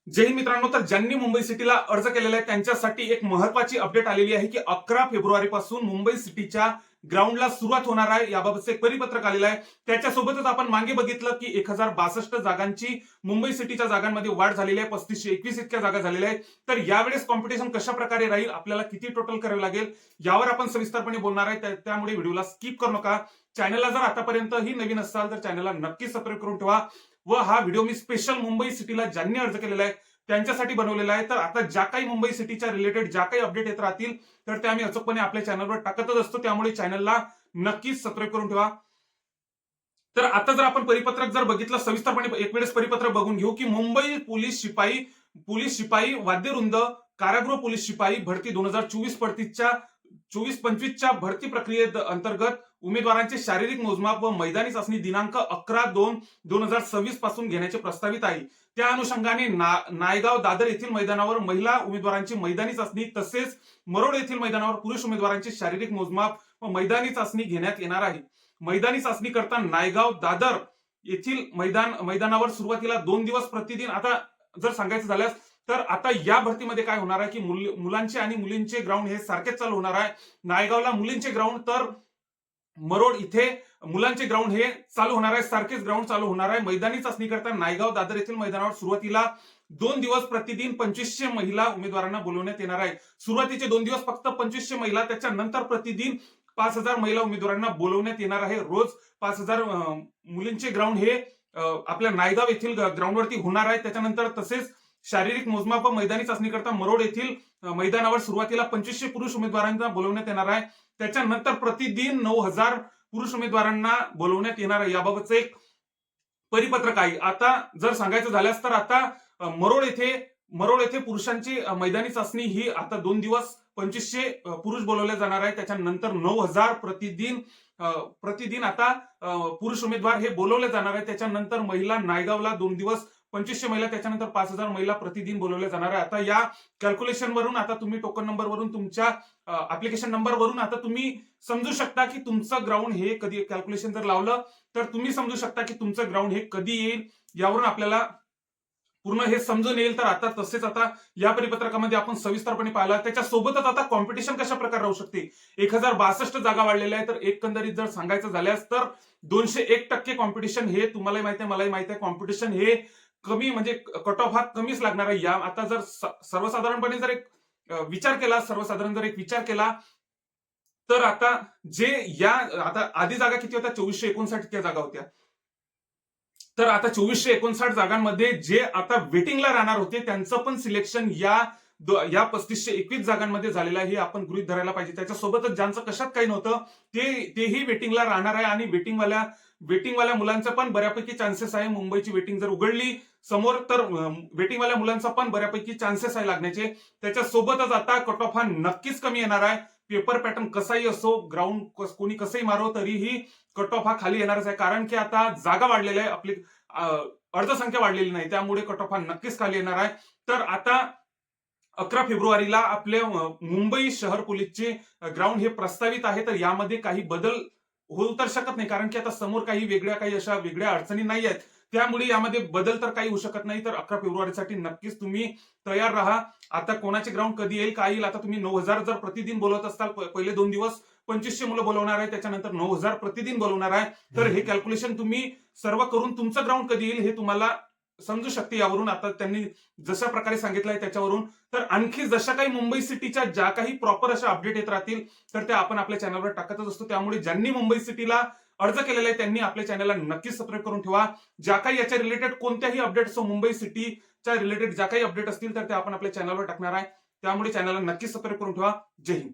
जय हिंद मित्रांनो. तर ज्यांनी मुंबई सिटीला अर्ज केलेला आहे त्यांच्यासाठी एक महत्वाची अपडेट आलेली आहे की 11 फेब्रुवारी पासून मुंबई सिटीच्या ग्राउंडला सुरुवात होणार आहे. याबाबतचं एक परिपत्रक आलेलं आहे. त्याच्यासोबतच आपण मागे बघितलं की 1062 जागांची मुंबई सिटीच्या जागांमध्ये वाढ झालेली आहे. 3521 इतक्या जागा झालेल्या आहेत. तर यावेळेस कॉम्पिटिशन कशा प्रकारे राहील, आपल्याला किती टोटल करावे लागेल, यावर आपण सविस्तरपणे बोलणार आहे. त्यामुळे व्हिडिओला स्किप करू नका. चॅनलला जर आतापर्यंत ही नवीन असाल तर चॅनलला नक्की सबस्क्राईब करून ठेवा. व हा व्हिडिओ मी स्पेशल मुंबई सिटीला ज्यांनी अर्ज केलेला आहे त्यांच्यासाठी बनवलेला आहे. तर आता ज्या काही मुंबई सिटीच्या रिलेटेड ज्या काही अपडेट येत राहतील तर ते आम्ही अचूकपणे आपल्या चॅनलवर टाकतच असतो. त्यामुळे चॅनलला नक्कीच सबस्क्राईब करून ठेवा. तर आता जर आपण परिपत्रक जर बघितलं सविस्तरपणे एक वेळेस परिपत्रक बघून घेऊ की मुंबई पोलीस शिपाई वाद्यवृंद कारागृह पोलीस शिपाई भरती 2024 पडतीच्या 24-25च्या भरती प्रक्रियेत अंतर्गत उमेदवारांचे शारीरिक मोजमाप व मैदानी चाचणी दिनांक 11/2/2026 पासून घेण्याचे प्रस्तावित आहे. त्या अनुषंगाने नायगाव दादर येथील मैदानावर महिला उमेदवारांची मैदानी चाचणी तसेच मरोड येथील मैदानावर पुरुष उमेदवारांचे शारीरिक मोजमाप व मैदानी चाचणी घेण्यात येणार आहे. मैदानी चाचणी करता नायगाव दादर येथील मैदानावर सुरुवातीला 2 दिवस प्रतिदिन. आता जर सांगायचं झाल्यास तर आता या भरतीमध्ये काय होणार आहे की मुलांचे आणि मुलींचे ग्राउंड हे सारखेच चालू होणार आहे. नायगावला मुलींचे ग्राउंड तर मरोड इथे मुलांचे ग्राउंड हे चालू होणार आहे. सारखेच ग्राउंड चालू होणार आहे. मैदानी चाचणी करता नायगाव दादर येथील मैदानावर सुरुवातीला 2 दिवस प्रतिदिन 2500 महिला उमेदवारांना बोलवण्यात येणार आहे. सुरुवातीचे 2 दिवस फक्त 2500 महिला, त्याच्यानंतर प्रतिदिन 5000 महिला उमेदवारांना बोलवण्यात येणार आहे. रोज 5000 मुलींचे ग्राउंड हे आपल्या नायगाव येथील ग्राउंडवरती होणार आहे. त्याच्यानंतर तसेच शारीरिक मोजमाप व मैदानी चाचणी करता मरोड येथील मैदानावर सुरुवातीला 2500 पुरुष उमेदवारांना बोलवण्यात येणार आहे. त्याच्यानंतर प्रतिदिन 9000 पुरुष उमेदवारांना बोलवण्यात येणार आहे. याबाबतचं एक परिपत्रक आहे. आता जर सांगायचं झाल्यास तर आता मरोड येथे पुरुषांची मैदानी चाचणी ही आता 2 दिवस 2500 पुरुष बोलवले जाणार आहे. त्याच्यानंतर 9000 प्रतिदिन आता पुरुष उमेदवार हे बोलवले जाणार आहे. त्याच्यानंतर महिला नायगावला 2 दिवस 2500 महिला, त्याच्यानंतर 5000 महिला प्रतिदिन बोलवल्या जाणार आहे. आता या कॅल्क्युलेशन वरून आता तुम्ही टोकन नंबर वरून तुमच्या ऍप्लिकेशन नंबर वरून आता तुम्ही समजू शकता की तुमचं ग्राउंड हे कधी, कॅल्क्युलेशन जर लावलं तर तुम्ही समजू शकता की तुमचं ग्राउंड हे कधी येईल. यावरून आपल्याला पूर्ण हे समजून येईल. तर आता तसेच आता या परिपत्रकामध्ये आपण सविस्तरपणे पाहिला. त्याच्यासोबतच आता कॉम्पिटिशन कशा प्रकारे राहू शकते. 1062 जागा वाढलेल्या आहेत. तर एकंदरीत जर सांगायचं झाल्यास तर 201% कॉम्पिटिशन हे तुम्हालाही माहिती आहे, मलाही माहिती आहे. कॉम्पिटिशन हे कमी म्हणजे कट ऑफ हा कमीच लागणार आहे. या आता जर सर्वसाधारण जर एक विचार केला तर आता आता आधी जागा किती होत्या, 2459 इतक्या जागा होत्या. तर आता 2459 जागांमध्ये जे आता वेटिंगला राहणार होते त्यांचं पण सिलेक्शन या 3521 जागांमध्ये झालेलं आहे हे आपण गृहीत धरायला पाहिजे. त्याच्यासोबतच ज्यांचं कशात काही नव्हतं तेही वेटिंगला राहणार आहे आणि वेटिंगवाल्या मुलांचा पण बऱ्यापैकी चान्सेस आहे. मुंबईची वेटिंग जर उघडली समोर तर वेटिंगवाल्या मुलांचा पण बऱ्यापैकी चान्सेस आहे लागण्याचे. त्याच्यासोबतच आता कट ऑफ हा नक्कीच कमी येणार आहे. पेपर पॅटर्न कसाही असो, ग्राउंड कोणी कसंही मारो तरीही कट ऑफ हा खाली येणारच आहे. कारण की आता जागा वाढलेल्या आहे, आपली अर्धसंख्या वाढलेली नाही, त्यामुळे कट ऑफ हा नक्कीच खाली येणार आहे. तर आता 11 फेब्रुवारीला आपले मुंबई शहर पोलीसचे ग्राउंड हे प्रस्तावित आहे. तर यामध्ये काही बदल होऊ तर शकत नाही, कारण की आता समोर काही अशा वेगळ्या अडचणी नाही आहेत. त्यामुळे यामध्ये बदल तर काही होऊ शकत नाही. तर 11 फेब्रुवारीसाठी नक्कीच तुम्ही तयार राहा. आता कोणाचे ग्राउंड कधी येईल काय येईल, आता तुम्ही 9000 जर प्रतिदिन बोलवत असताल, पहिले 2 दिवस 2500 मुलं बोलवणार आहे, त्याच्यानंतर 9000 प्रतिदिन बोलवणार आहे. तर हे कॅल्क्युलेशन तुम्ही सर्व करून तुमचं ग्राउंड कधी येईल हे तुम्हाला समजू शकते यावरून. आता त्यांनी जशा प्रकारे सांगितलंय त्याच्यावरून. तर आणखी जशा काही मुंबई सिटीच्या ज्या काही प्रॉपर अशा अपडेट येत राहतील तर त्या आपण आपल्या चॅनलवर टाकतच असतो. त्यामुळे ज्यांनी मुंबई सिटीला अर्ज केलेला आहे त्यांनी आपल्या चॅनलला नक्कीच सबस्क्राईब करून ठेवा. ज्या काही याच्या रिलेटेड कोणत्याही अपडेट्स मुंबई सिटीच्या रिलेटेड ज्या काही अपडेट असतील तर ते आपण आपल्या चॅनलवर टाकणार आहे. त्यामुळे चॅनलला नक्कीच सबस्क्राईब करून ठेवा. जय हिंद.